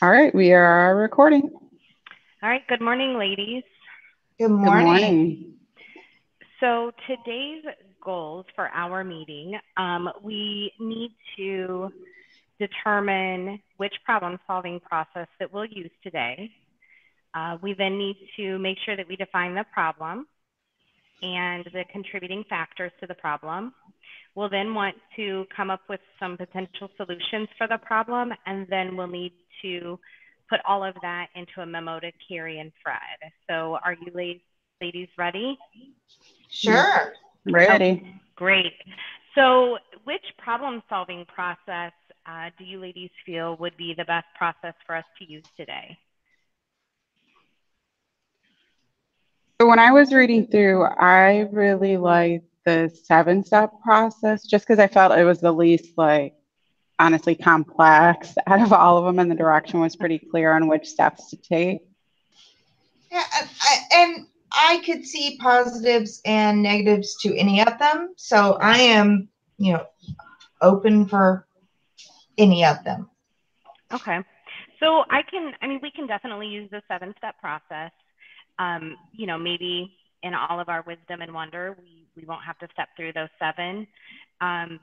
All right, we are recording. All right, good morning, ladies. Good Good morning. morning. So today's goals for our meeting, we need to determine which problem-solving process that we'll use today. We then need to make sure that we define the problem and the contributing factors to the problem. We'll then want to come up with some potential solutions for the problem, and then we'll need to put all of that into a memo to Carrie and Fred. So are you ladies ready? Sure. Ready. Great. So which problem-solving process do you ladies feel would be the best process for us to use today? So when I was reading through, I really liked the 7-step process just because I felt it was the least, honestly complex out of all of them, and the direction was pretty clear on which steps to take. Yeah, and I could see positives and negatives to any of them. So I am, open for any of them. Okay. So we can definitely use the 7-step process. Maybe in all of our wisdom and wonder, we won't have to step through those 7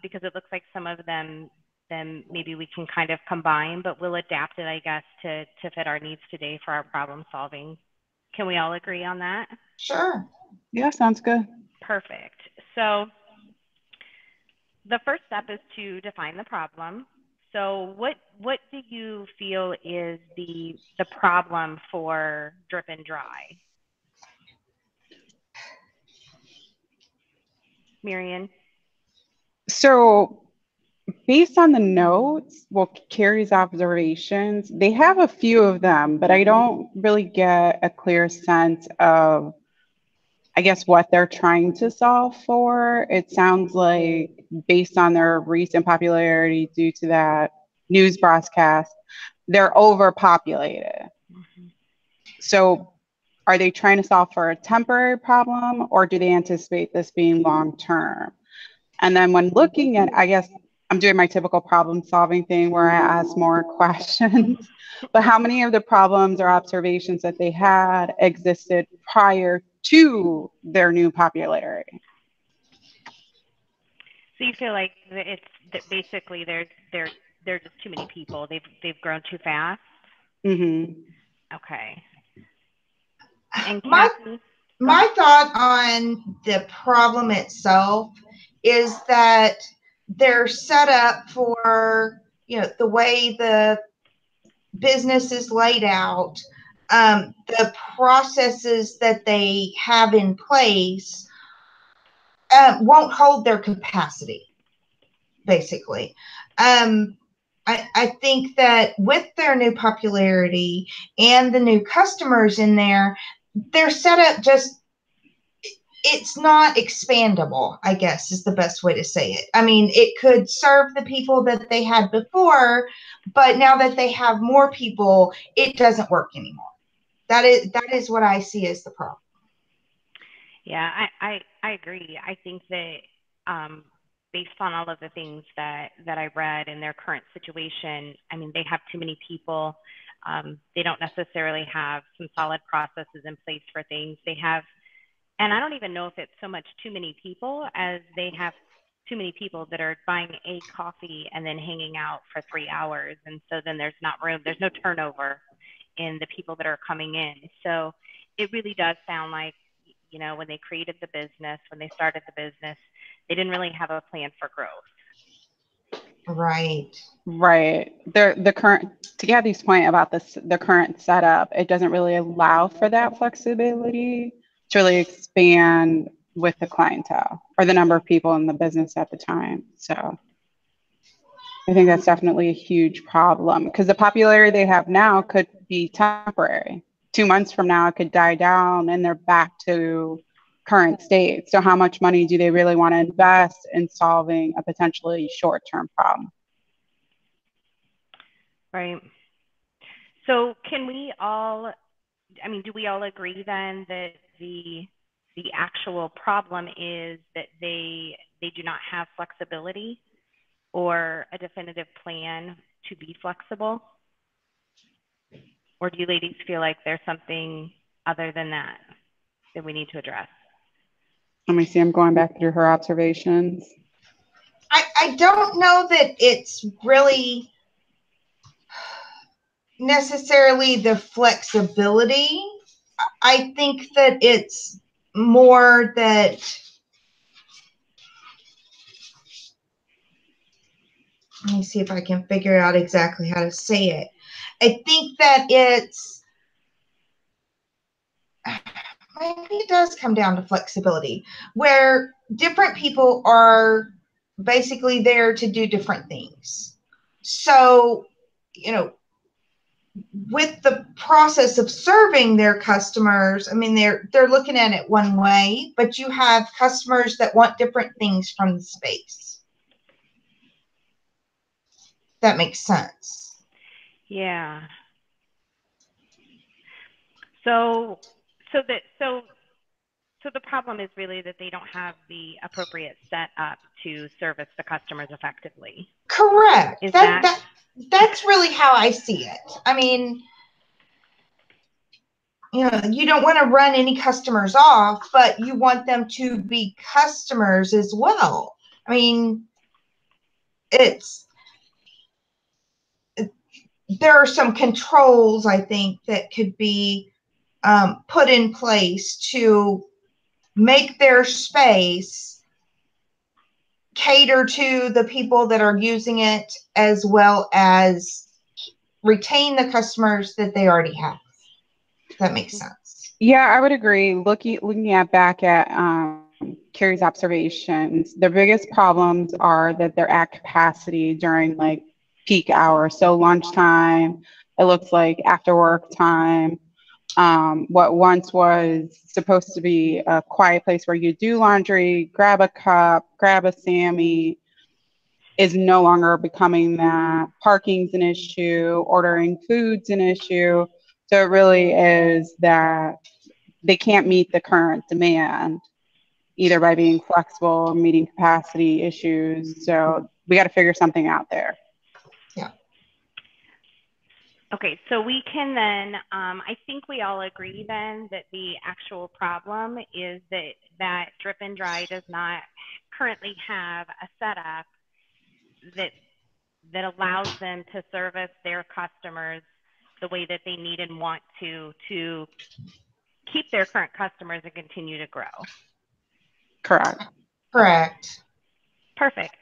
because it looks like some of them then maybe we can kind of combine, but we'll adapt it, I guess, to fit our needs today for our problem solving. Can we all agree on that? Sure. Yeah, sounds good. Perfect. So the first step is to define the problem. So what do you feel is the problem for drip and dry? Marion? So based on the notes, well, Carrie's observations, they have a few of them, but I don't really get a clear sense of, I guess, what they're trying to solve for. It sounds like, based on their recent popularity due to that news broadcast, they're overpopulated. Mm-hmm. So, are they trying to solve for a temporary problem, or do they anticipate this being long term? And then, when looking at, I guess I'm doing my typical problem solving thing where I ask more questions, but how many of the problems or observations that they had existed prior to their new popularity? So you feel like it's that basically there's just too many people. They've grown too fast. Mm-hmm. Okay. And My Kathy, my thought on the problem itself is that they're set up for, the way the business is laid out, the processes that they have in place won't hold their capacity, basically. I think that with their new popularity and the new customers in there, they're set up just, it's not expandable, I guess is the best way to say it. I mean, it could serve the people that they had before, but now that they have more people, it doesn't work anymore. That is what I see as the problem. yeah, I agree. I think that based on all of the things that I read in their current situation, I mean, they have too many people. They don't necessarily have some solid processes in place for things. They have, and I don't even know if it's so much too many people as they have too many people that are buying a coffee and then hanging out for 3 hours. And so then there's not room, there's no turnover in the people that are coming in. So it really does sound like, when they created the business, when they started the business, they didn't really have a plan for growth. Right. Right. The current, to Kathy's point about this, the current setup, it doesn't really allow for that flexibility to really expand with the clientele or the number of people in the business at the time. So I think that's definitely a huge problem because the popularity they have now could be temporary. 2 months from now, it could die down and they're back to current state. So how much money do they really want to invest in solving a potentially short-term problem? Right. So can we all, do we all agree then that the actual problem is that they do not have flexibility or a definitive plan to be flexible? Or do you ladies feel like there's something other than that we need to address? Let me see. I'm going back through her observations. I don't know that it's really necessarily the flexibility. I think that it's more that, let me see if I can figure out exactly how to say it. I think that it's, maybe it does come down to flexibility, where different people are basically there to do different things. So, you know, with the process of serving their customers, I mean, they're looking at it one way, but you have customers that want different things from the space. That makes sense. Yeah. So the problem is really that they don't have the appropriate setup to service the customers effectively. Correct. That's really how I see it. I mean, you know, you don't want to run any customers off, but you want them to be customers as well. I mean, there are some controls, I think, that could be put in place to make their space cater to the people that are using it, as well as retain the customers that they already have. If that makes sense. Yeah, I would agree. Looking back at Carrie's observations, the biggest problems are that they're at capacity during like peak hours. So lunchtime, it looks like after work time. What once was supposed to be a quiet place where you do laundry, grab a cup, grab a Sammy, is no longer becoming that. Parking's an issue, ordering food's an issue. So it really is that they can't meet the current demand either by being flexible or meeting capacity issues. So we got to figure something out there. Yeah. Okay, so we can then, I think we all agree then that the actual problem is that Drip and Dry does not currently have a setup that allows them to service their customers the way that they need and want to keep their current customers and continue to grow. Correct. Correct. Perfect.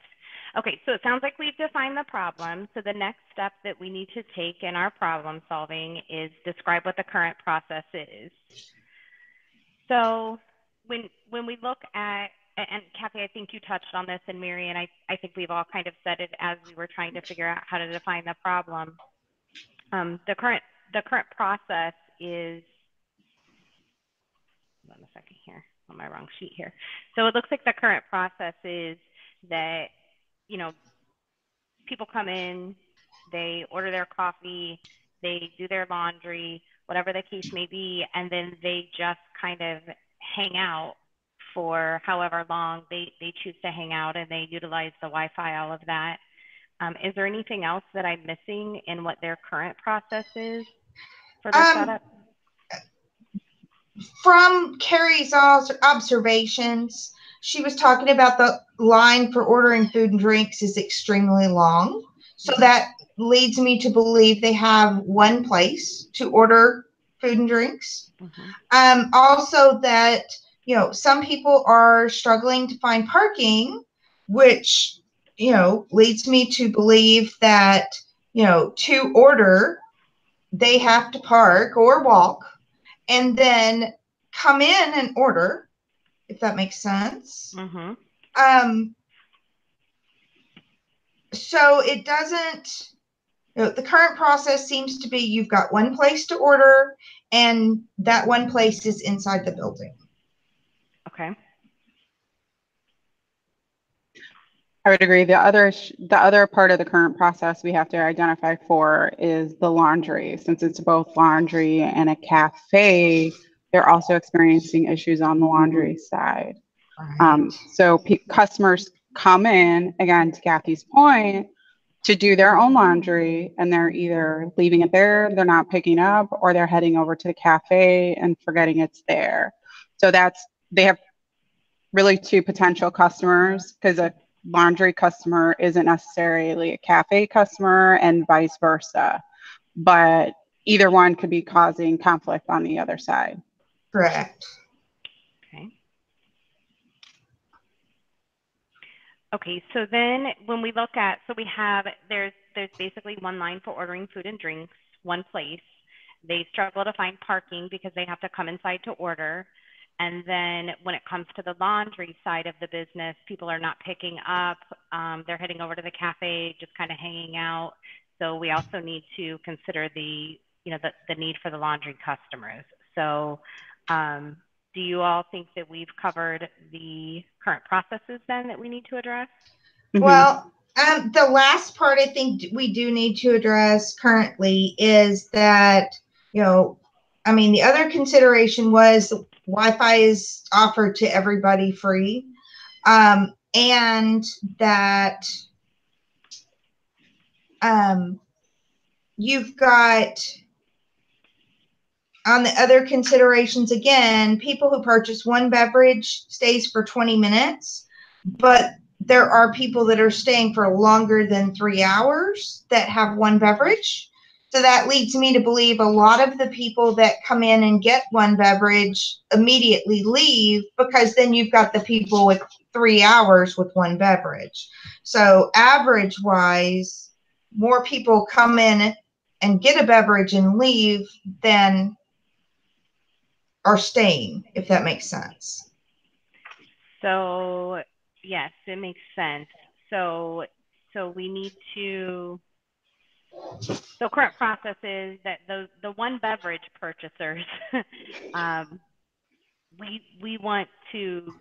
Okay, so it sounds like we've defined the problem. So the next step that we need to take in our problem solving is describe what the current process is. So when we look at, and Kathy, I think you touched on this, and Mary, and I think we've all kind of said it as we were trying to figure out how to define the problem. The current process is, hold on a second here, on my wrong sheet here. So it looks like the current process is that, you know, people come in, they order their coffee, they do their laundry, whatever the case may be, and then they just kind of hang out for however long they choose to hang out, and they utilize the Wi-Fi, all of that. Is there anything else that I'm missing in what their current process is for their setup? From Carrie's observations, she was talking about the line for ordering food and drinks is extremely long. So that leads me to believe they have one place to order food and drinks. Mm-hmm. Also that, you know, some people are struggling to find parking, which, you know, leads me to believe that, you know, to order, they have to park or walk and then come in and order, if that makes sense. Mm-hmm. So it doesn't, you know, the current process seems to be you've got one place to order, and that one place is inside the building. Okay. I would agree. The other part of the current process we have to identify for is the laundry. Since it's both laundry and a cafe, they're also experiencing issues on the laundry side. Right. So customers come in, again, to Kathy's point, to do their own laundry, and they're either leaving it there, they're not picking up, or they're heading over to the cafe and forgetting it's there. So they have really two potential customers, because a laundry customer isn't necessarily a cafe customer and vice versa. But either one could be causing conflict on the other side. Correct. Okay. Okay, so then when we look at, so we have, there's basically one line for ordering food and drinks, one place. They struggle to find parking because they have to come inside to order. And then when it comes to the laundry side of the business, people are not picking up. They're heading over to the cafe, just kind of hanging out. So we also need to consider the need for the laundry customers. So do you all think that we've covered the current processes then that we need to address? Mm-hmm. Well, the last part I think we do need to address currently is that, I mean, the other consideration was Wi-Fi is offered to everybody free, and that you've got, on the other considerations, again, people who purchase one beverage stays for 20 minutes, but there are people that are staying for longer than 3 hours that have one beverage. So that leads me to believe a lot of the people that come in and get one beverage immediately leave, because then you've got the people with 3 hours with one beverage. So average wise, more people come in and get a beverage and leave than are staying, if that makes sense. So yes, it makes sense. So we need to, so current process is that the one beverage purchasers, we want to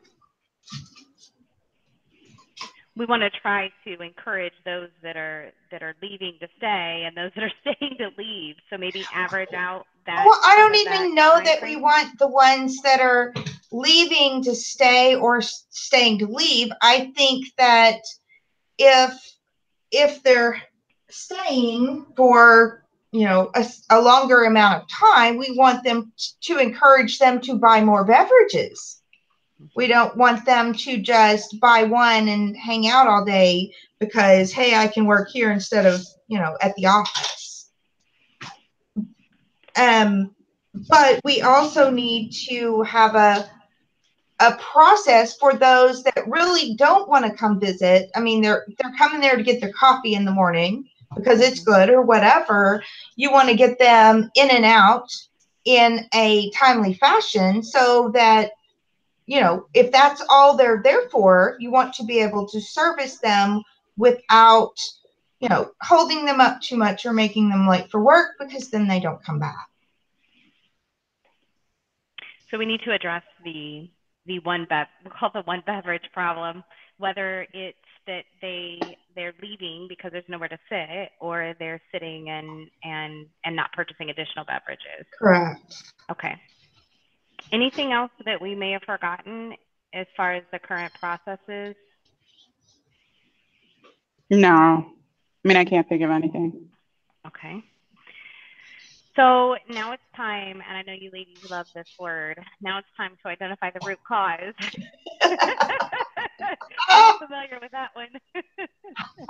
try to encourage those that are leaving to stay and those that are staying to leave. So maybe average out that. Well, I don't even know that we want the ones that are leaving to stay or staying to leave. I think that if they're staying for a longer amount of time, we want them to encourage them to buy more beverages. We don't want them to just buy one and hang out all day because, hey, I can work here instead of, at the office. But we also need to have a process for those that really don't want to come visit. I mean, they're coming there to get their coffee in the morning because it's good or whatever. You want to get them in and out in a timely fashion so that, if that's all they're there for, you want to be able to service them without, holding them up too much or making them late for work, because then they don't come back. So we need to address the we'll call the one beverage problem, whether it's that they're leaving because there's nowhere to sit, or they're sitting and not purchasing additional beverages. Correct. Okay. Anything else that we may have forgotten as far as the current processes? No. I mean, I can't think of anything. Okay. So now it's time, and I know you ladies love this word, now it's time to identify the root cause. I'm familiar with that one.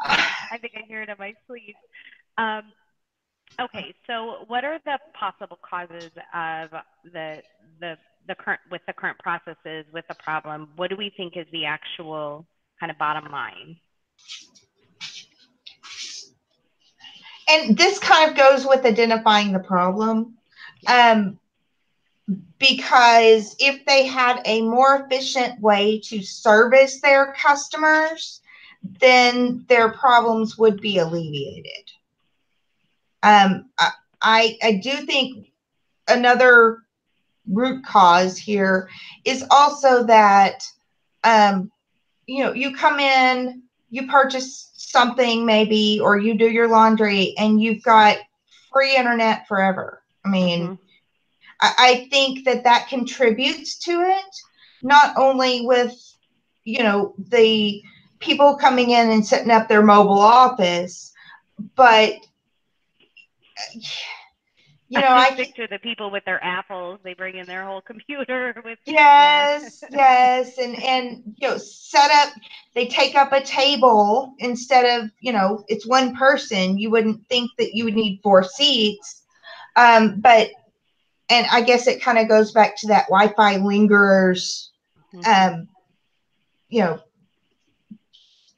I think I hear it in my sleep. Okay, so what are the possible causes of the current processes with the problem? What do we think is the actual kind of bottom line? And this kind of goes with identifying the problem, because if they had a more efficient way to service their customers, then their problems would be alleviated. I do think another root cause here is also that, you come in, you purchase something maybe, or you do your laundry and you've got free internet forever. I mean, I think that contributes to it, not only with, the people coming in and setting up their mobile office, but you know, I I just picture the people with their apples. They bring in their whole computer with. yes, yes, and you know, set up. They take up a table instead of, you know, it's one person. You wouldn't think that you would need 4 seats, but and I guess it kind of goes back to that Wi-Fi lingerers, you know,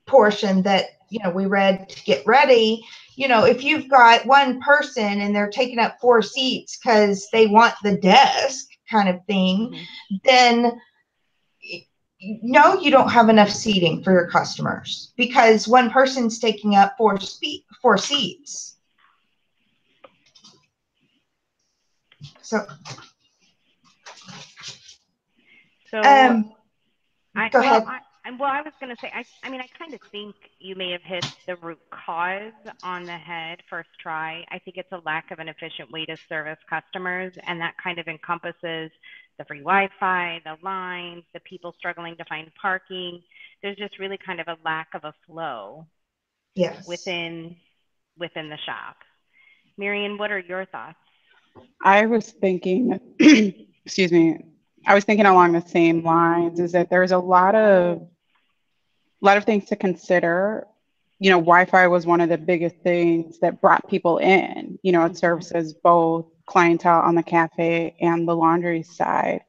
portion that, you know, we read to get ready. You know, if you've got one person and they're taking up 4 seats because they want the desk kind of thing, then no, you don't have enough seating for your customers because one person's taking up 4 seats. So, So go ahead. I was going to say, I mean, I kind of think you may have hit the root cause on the head first try. I think it's a lack of an efficient way to service customers, and that kind of encompasses the free Wi-Fi, the lines, the people struggling to find parking. There's just really kind of a lack of a flow within the shop. Marion, what are your thoughts? I was thinking, excuse me, I was thinking along the same lines, is that there's a lot of things to consider. You know, Wi-Fi was one of the biggest things that brought people in. You know, it services both clientele on the cafe and the laundry side.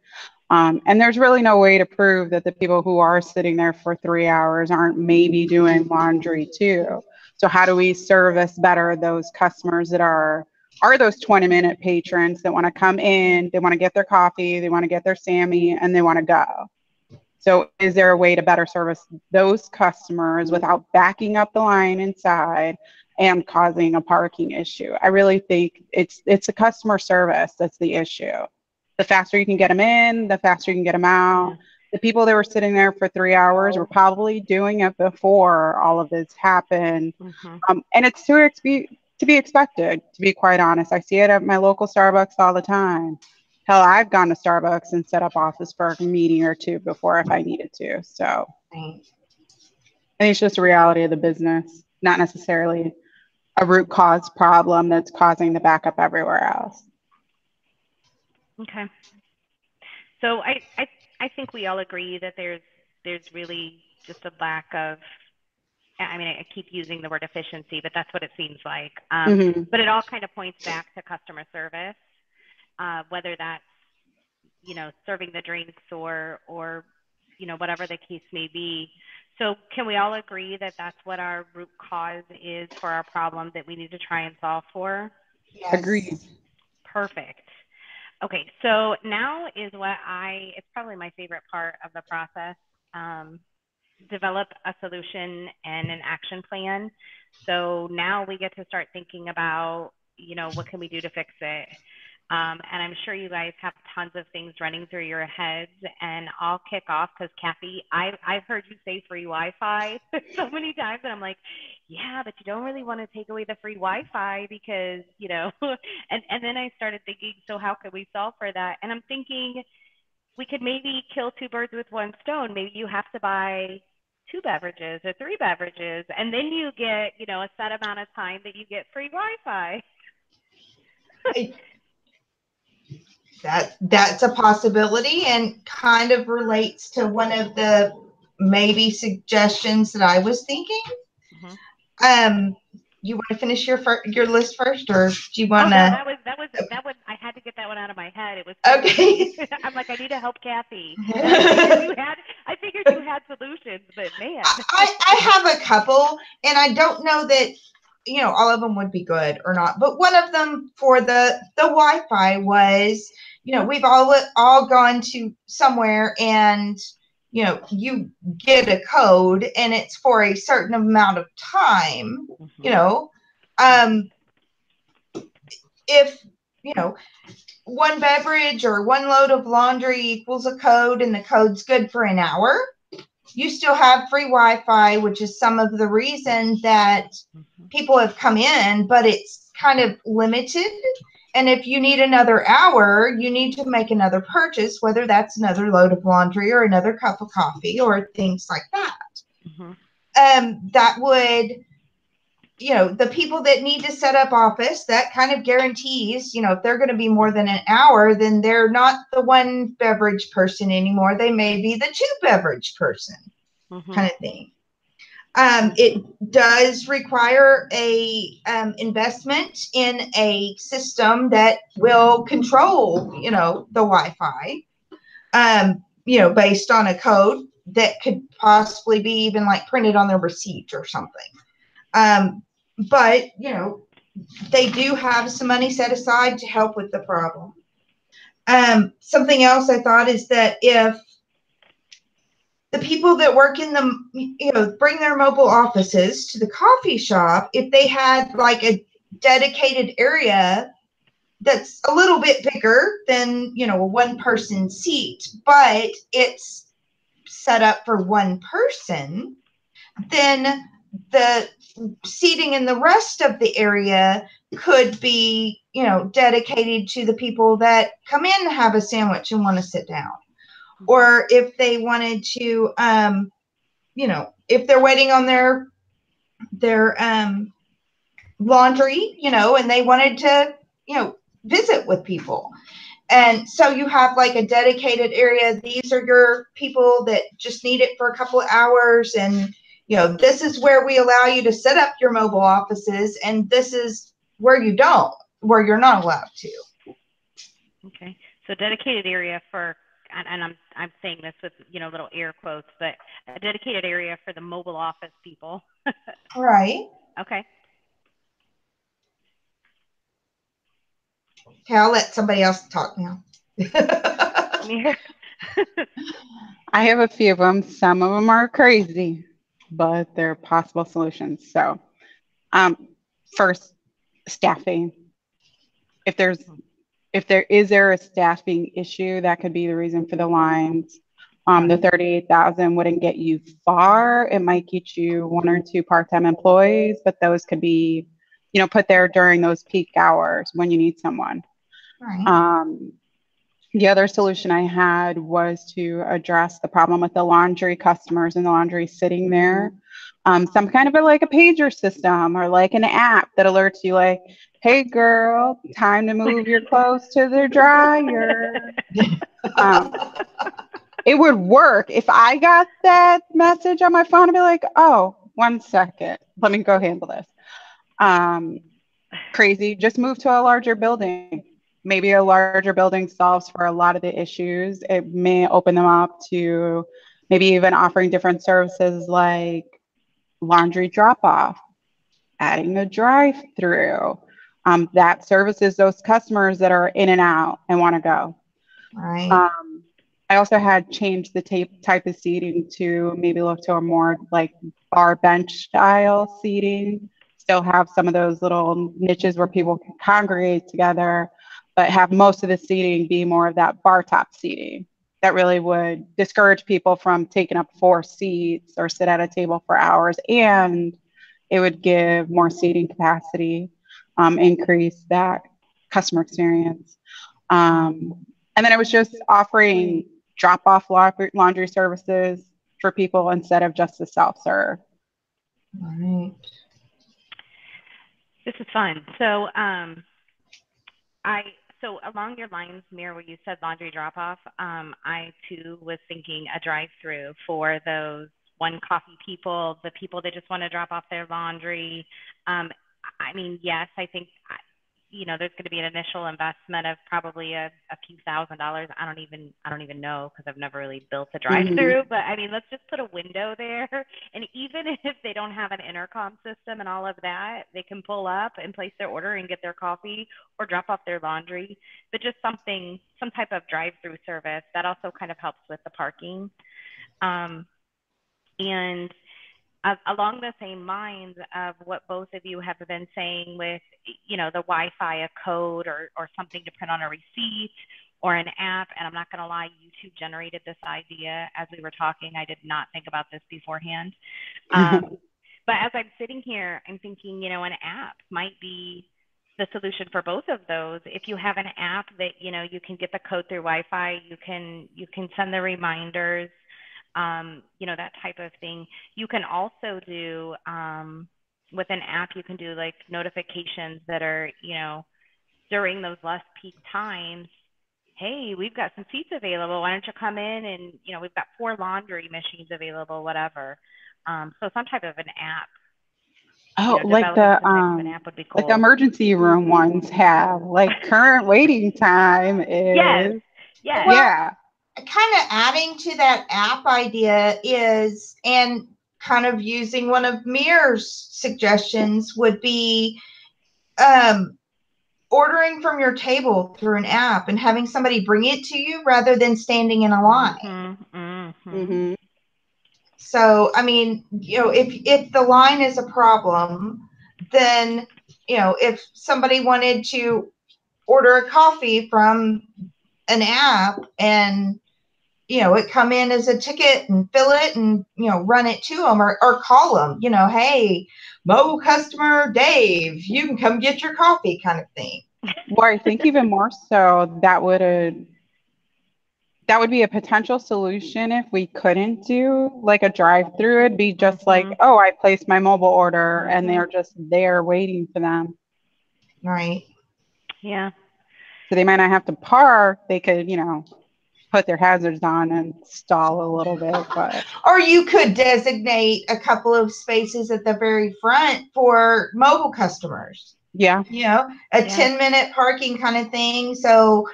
And there's really no way to prove that the people who are sitting there for 3 hours aren't maybe doing laundry too. So how do we service better those customers that are those 20-minute patrons that want to come in, they want to get their coffee, they want to get their Sammy, and they want to go? So is there a way to better service those customers without backing up the line inside and causing a parking issue? I really think it's a customer service that's the issue. The faster you can get them in, the faster you can get them out. The people that were sitting there for 3 hours were probably doing it before all of this happened. And it's to be expected, to be quite honest. I see it at my local Starbucks all the time. Hell, I've gone to Starbucks and set up office for a meeting or two before if I needed to. So I think it's just a reality of the business, not necessarily a root cause problem that's causing the backup everywhere else. Okay. So I think we all agree that there's really just a lack of, I mean, I keep using the word efficiency, but that's what it seems like. But it all kind of points back to customer service, whether that's, you know, serving the drinks or, you know, whatever the case may be. So can we all agree that that's what our root cause is for our problem that we need to try and solve for? Yes. Agreed. Perfect. Okay, so now is it's probably my favorite part of the process. Develop a solution and an action plan. So now we get to start thinking about, you know, what can we do to fix it? And I'm sure you guys have tons of things running through your heads, and I'll kick off because Kathy, I've heard you say free Wi-Fi so many times, and I'm like, yeah, but you don't really want to take away the free Wi-Fi because, you know, and then I started thinking, so how can we solve for that? And I'm thinking we could maybe kill 2 birds with 1 stone. Maybe you have to buy 2 beverages or 3 beverages, and then you get, you know, a set amount of time that you get free Wi-Fi. That's a possibility and kind of relates to one of the maybe suggestions that I was thinking. You want to finish your list first, or do you want to? Oh, no, that was. I had to get that one out of my head. It was okay. I'm like, I need to help Kathy. I figured you had solutions, but man, I have a couple, and I don't know that, you know, all of them would be good or not. But one of them for the Wi-Fi was, you know, we've all gone to somewhere and, you know, you get a code and it's for a certain amount of time, you know, if, you know, 1 beverage or 1 load of laundry equals a code and the code's good for an hour, you still have free Wi-Fi, which is some of the reason that people have come in, but it's kind of limited. And if you need another hour, you need to make another purchase, whether that's another load of laundry or another cup of coffee or things like that. That would the people that need to set up office, that kind of guarantees, if they're going to be more than an hour, then they're not the one beverage person anymore. They may be the two beverage person kind of thing. It does require a investment in a system that will control, the Wi-Fi, based on a code that could possibly be even like printed on their receipt or something. But, they do have some money set aside to help with the problem. Something else I thought is that if the people that work in the, bring their mobile offices to the coffee shop, if they had like a dedicated area that's a little bit bigger than, a one-person seat, but it's set up for one person, then the seating in the rest of the area could be, dedicated to the people that come in to have a sandwich and want to sit down. Or if they wanted to, if they're waiting on their laundry, and they wanted to, visit with people. And so you have like a dedicated area. These are your people that just need it for a couple of hours. And, this is where we allow you to set up your mobile offices. And this is where you're not allowed to. Okay. So dedicated area for, and I'm saying this with, little air quotes, but a dedicated area for the mobile office people. Right. Okay. Okay, I'll let somebody else talk now. I have a few of them. Some of them are crazy, but they're possible solutions. So, first, staffing. If there is a staffing issue, that could be the reason for the lines. The 38,000 wouldn't get you far. It might get you one or two part-time employees, but those could be, put there during those peak hours when you need someone. Right. The other solution I had was to address the problem with the laundry customers and the laundry sitting there. Some kind of like a pager system or like an app that alerts you like, hey girl, time to move your clothes to the dryer. It would work. If I got that message on my phone, I'd be like, oh, 1 second, let me go handle this. Crazy, just move to a larger building. Maybe a larger building solves for a lot of the issues. It may open them up to maybe even offering different services like laundry drop-off, adding a drive-through. That services those customers that are in and out and want to go. Right. I also had changed the type of seating to maybe look to a more like bar bench style seating. Still have some of those little niches where people can congregate together, but have most of the seating be more of that bar top seating. That really would discourage people from taking up 4 seats or sit at a table for hours, and it would give more seating capacity, increase that customer experience. And then it was just offering drop-off laundry services for people instead of just the self-serve. Right. This is fun. So, so along your lines, Mir, where you said laundry drop-off, I too was thinking a drive-through for those one coffee people, the people that just want to drop off their laundry. I mean, yes, I think there's going to be an initial investment of probably a few $1,000s. I don't even know because I've never really built a drive-through. But I mean, let's just put a window there, and even if they don't have an intercom system and all of that, they can pull up and place their order and get their coffee or drop off their laundry. But just some type of drive-through service that also kind of helps with the parking. And along the same lines of what both of you have been saying with, the Wi-Fi, a code or something to print on a receipt or an app. And I'm not going to lie, YouTube generated this idea as we were talking. I did not think about this beforehand. But as I'm sitting here, I'm thinking, an app might be the solution for both of those. If you have an app that, you can get the code through Wi-Fi, you can send the reminders, that type of thing. You can also do with an app, you can do like notifications that are, during those less peak times. Hey, we've got some seats available. Why don't you come in? And, we've got 4 laundry machines available, whatever. So some type of an app, Oh, developing some type of an app would be like the cool. emergency room ones have, like current waiting time Yes. is, Yes. Well, yeah. kind of adding to that app idea is, and kind of using one of Mir's suggestions would be ordering from your table through an app and having somebody bring it to you rather than standing in a line. Mm-hmm. So, I mean, if the line is a problem, then, if somebody wanted to order a coffee from an app and, it come in as a ticket and fill it and, run it to them or call them, hey, Mo customer Dave, you can come get your coffee kind of thing. Well, I think even more so that would be a potential solution if we couldn't do like a drive-through. It'd be just like, oh, I placed my mobile order and they're just there waiting for them. Right. Yeah. So they might not have to park. They could, put their hazards on and stall a little bit, but or you could designate a couple of spaces at the very front for mobile customers. Yeah. 10-minute parking kind of thing. So,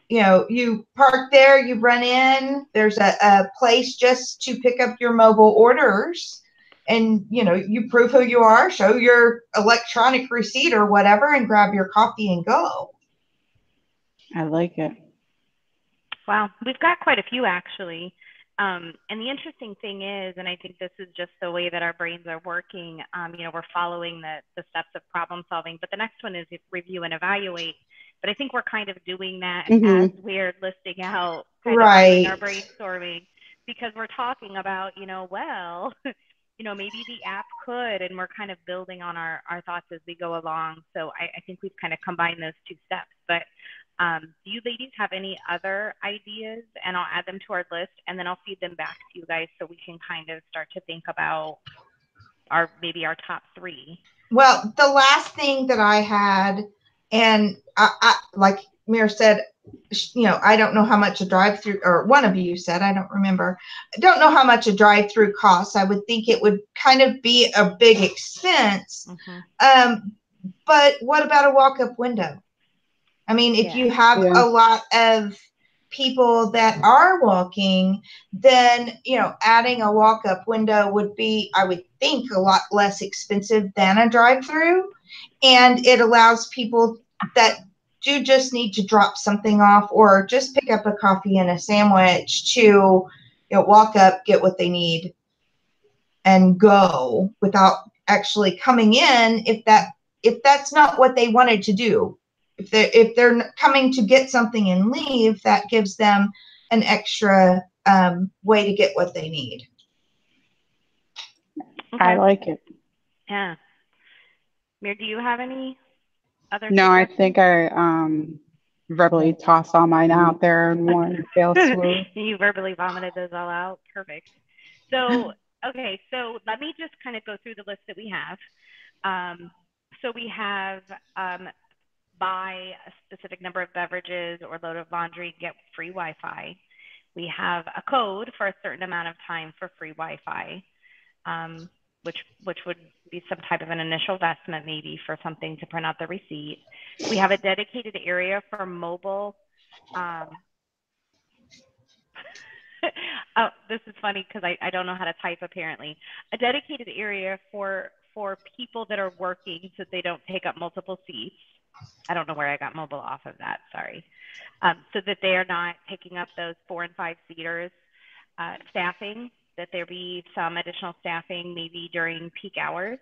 you park there, you run in, there's a place just to pick up your mobile orders. And, you prove who you are, show your electronic receipt or whatever, and grab your coffee and go. I like it. Wow. We've got quite a few actually. And the interesting thing is, and I think this is just the way that our brains are working, we're following the steps of problem solving, but the next one is review and evaluate. But I think we're kind of doing that as we're listing out, kind of doing our brainstorming, because we're talking about, well, maybe the app could, and we're kind of building on our thoughts as we go along. So I think we've kind of combined those 2 steps. But do you ladies have any other ideas? And I'll add them to our list, and then I'll feed them back to you guys so we can kind of start to think about maybe our top 3. Well, the last thing that I had, and I like Mir said, I don't know how much a drive-through, or one of you said, I don't remember. I don't know how much a drive-through costs. I would think it would kind of be a big expense. But what about a walk-up window? I mean, if you have a lot of people that are walking, then, adding a walk-up window would be, I would think, a lot less expensive than a drive-through. And it allows people that do just need to drop something off or just pick up a coffee and a sandwich to, walk up, get what they need, and go without actually coming in if that's not what they wanted to do. If they're coming to get something and leave, that gives them an extra way to get what they need. Okay. I like it. Yeah. Mir, do you have any other No, suggestions? I think I verbally tossed all mine out there in one fell swoop. You verbally vomited those all out. Perfect. So, okay, so let me just kind of go through the list that we have. So we have buy a specific number of beverages or load of laundry, get free Wi-Fi. We have a code for a certain amount of time for free Wi-Fi, which would be some type of an initial investment maybe for something to print out the receipt. We have a dedicated area for mobile. Oh, this is funny because I don't know how to type apparently. A dedicated area for people that are working so they don't take up multiple seats. I don't know where I got mobile off of that, sorry. So that they are not picking up those 4 and 5 seaters. Staffing, that there be some additional staffing maybe during peak hours.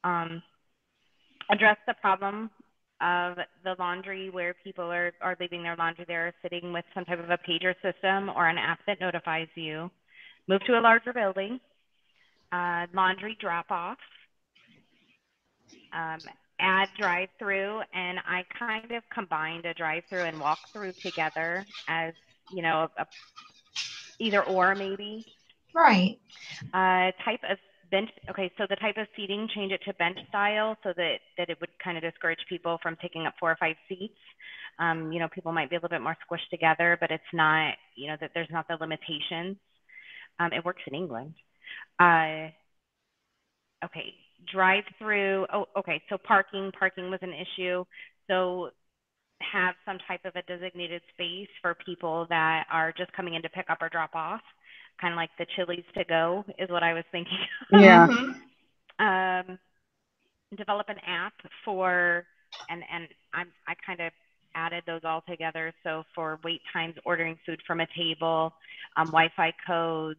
Address the problem of the laundry where people are leaving their laundry there, sitting with some type of a pager system or an app that notifies you. Move to a larger building. Laundry drop-off. Add drive-through, and I kind of combined a drive-through and walk-through together as, either or maybe. Right. Type of bench. Okay, so the type of seating, change it to bench style so that it would kind of discourage people from taking up 4 or 5 seats. People might be a little bit more squished together, but it's not, that there's not the limitations. It works in England. Okay, drive through. Oh, okay, so parking was an issue. So have some type of a designated space for people that are just coming in to pick up or drop off, kind of like the Chili's to go is what I was thinking. Yeah. Develop an app for, and I kind of added those all together. So for wait times, ordering food from a table, Wi-Fi codes,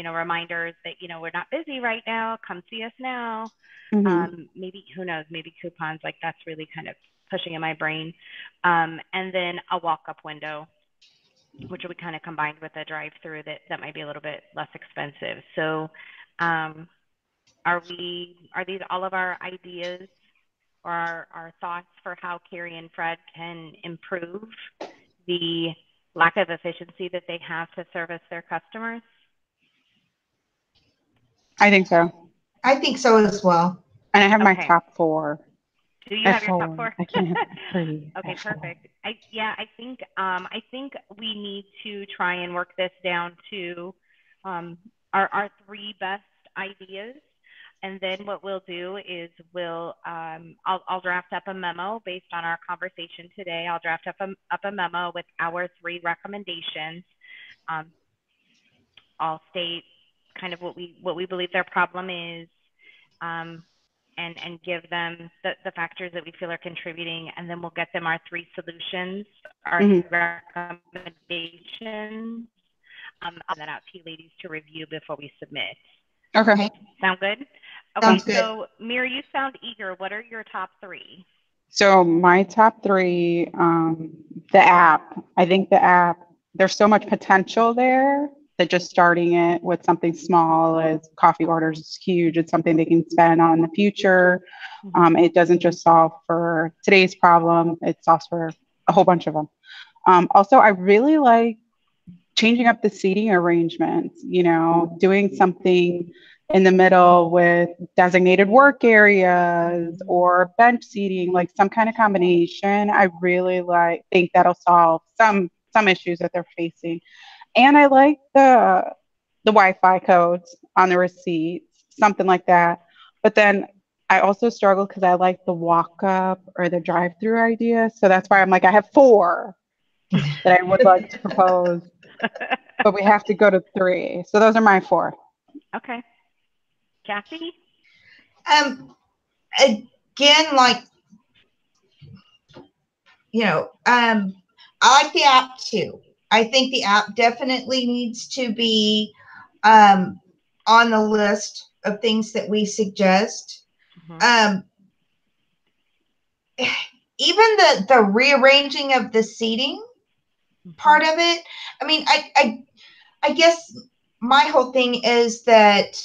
reminders that, we're not busy right now, come see us now. Maybe, who knows, maybe coupons, like that's really kind of pushing in my brain. And then a walk-up window, which we kind of combined with a drive-through that might be a little bit less expensive. So are these all of our ideas or our thoughts for how Carrie and Fred can improve the lack of efficiency that they have to service their customers? I think so. I think so as well. And I have my top 4. Do you have your top 4? I can't have 3. Okay, perfect. I think we need to try and work this down to our 3 best ideas. And then what we'll do is I'll draft up a memo based on our conversation today. I'll draft up a memo with our 3 recommendations. I'll state kind of what we believe their problem is, and give them the factors that we feel are contributing, and then we'll get them our 3 solutions, our recommendations, and that out to you ladies to review before we submit. Okay. Sound good? Okay, Sounds good. so Mira, you sound eager. What are your top 3? So my top 3, the app. I think the app, there's so much potential there that just starting it with something small as coffee orders is huge. It's something they can spend on in the future. It doesn't just solve for today's problem. It solves for a whole bunch of them. Also, I really like changing up the seating arrangements, doing something in the middle with designated work areas or bench seating, like some kind of combination. I really think that'll solve some issues that they're facing. And I like the Wi-Fi codes on the receipts, something like that. But then I also struggle because I like the walk-up or the drive-through idea. So that's why I'm like, I have 4 that I would like to propose, but we have to go to 3. So those are my 4. Okay. Kathy? Again, like, I like the app too. I think the app definitely needs to be on the list of things that we suggest. Even the rearranging of the seating part of it. I mean, I guess my whole thing is that,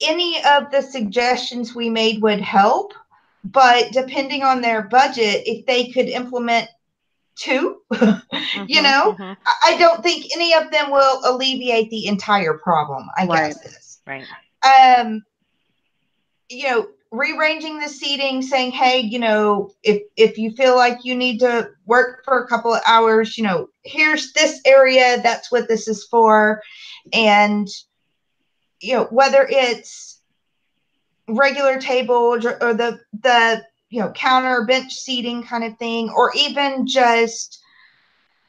any of the suggestions we made would help, but depending on their budget, if they could implement 2, I don't think any of them will alleviate the entire problem, I guess is. Right. Rearranging the seating, saying, hey, if you feel like you need to work for a couple of hours, here's this area, that's what this is for. And, whether it's regular tables or the counter bench seating kind of thing, or even just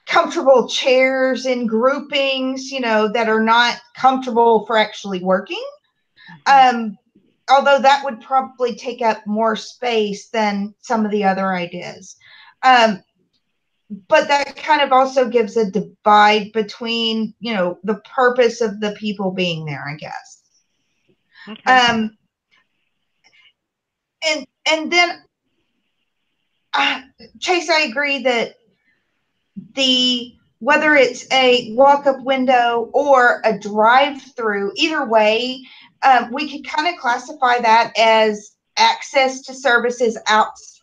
comfortable chairs in groupings, that are not comfortable for actually working. Although that would probably take up more space than some of the other ideas. But that kind of also gives a divide between, the purpose of the people being there, I guess. Okay. And then, Chase, I agree that whether it's a walk-up window or a drive-through, either way, we could kind of classify that as access to services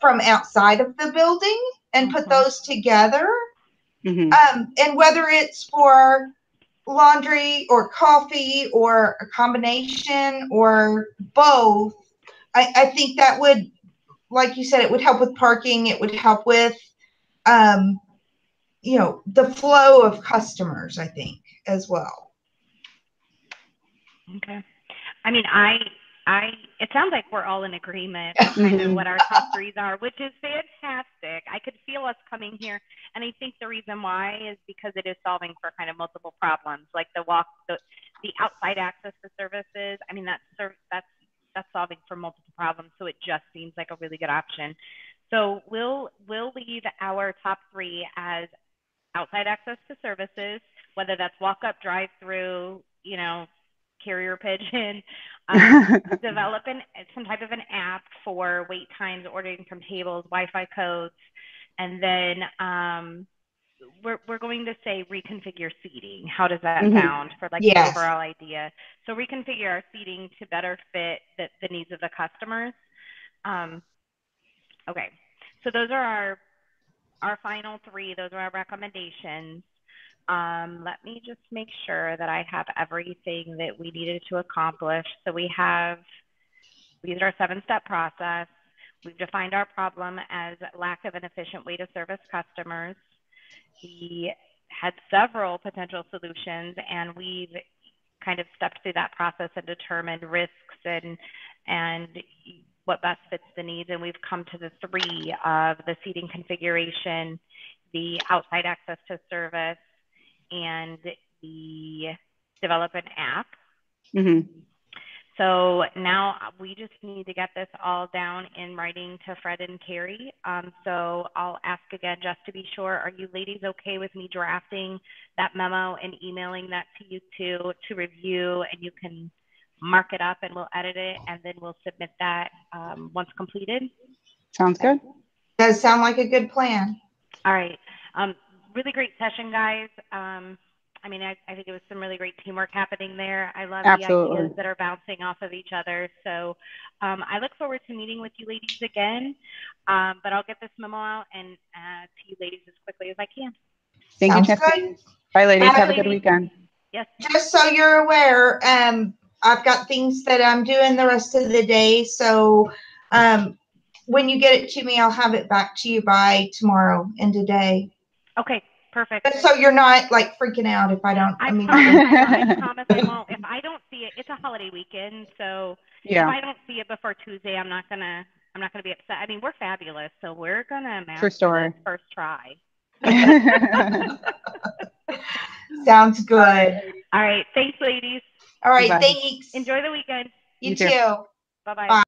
from outside of the building and put those together. And whether it's for laundry or coffee or a combination or both, I think that would, like you said, it would help with parking. It would help with, the flow of customers, I think, as well. Okay. I mean, it sounds like we're all in agreement with kind of what our top threes are, which is fantastic. I could feel us coming here. And I think the reason why is because it is solving for kind of multiple problems, like the outside access to services. I mean, that's solving for multiple problems. So it just seems like a really good option. So we'll leave our top three as outside access to services, whether that's walk up, drive through, carrier pigeon, develop some type of an app for wait times, ordering from tables, Wi-Fi codes, and then we're going to say reconfigure seating. How does that sound for like the overall idea? So reconfigure our seating to better fit the needs of the customers. Okay, so those are our final three. Those are our recommendations. Let me just make sure that I have everything that we needed to accomplish. So these are our 7-step process. We've defined our problem as lack of an efficient way to service customers. We had several potential solutions, and we've kind of stepped through that process and determined risks and what best fits the needs. And we've come to the 3 of the seating configuration, the outside access to service, and the develop an app. So now we just need to get this all down in writing to Fred and Carrie. So I'll ask again, just to be sure, are you ladies okay with me drafting that memo and emailing that to you two to review, and you can mark it up and we'll edit it and then we'll submit that once completed? Sounds good. Does sound like a good plan. All right. Really great session, guys. I mean, I think it was some really great teamwork happening there. I love the ideas that are bouncing off of each other. So I look forward to meeting with you ladies again, but I'll get this memo out and to you ladies as quickly as I can. Thank you, Chastane. Bye, ladies. Have a good weekend. Yes. Just so you're aware, I've got things that I'm doing the rest of the day. So when you get it to me, I'll have it back to you by tomorrow and today. Okay. Perfect. So you're not like freaking out if I don't. I promise I won't. If I don't see it, it's a holiday weekend, so if I don't see it before Tuesday, I'm not gonna be upset. I mean, we're fabulous, so we're gonna master this first try. Sounds good. All right. Thanks, ladies. All right. Bye. Thanks. Enjoy the weekend. You too. Bye-bye.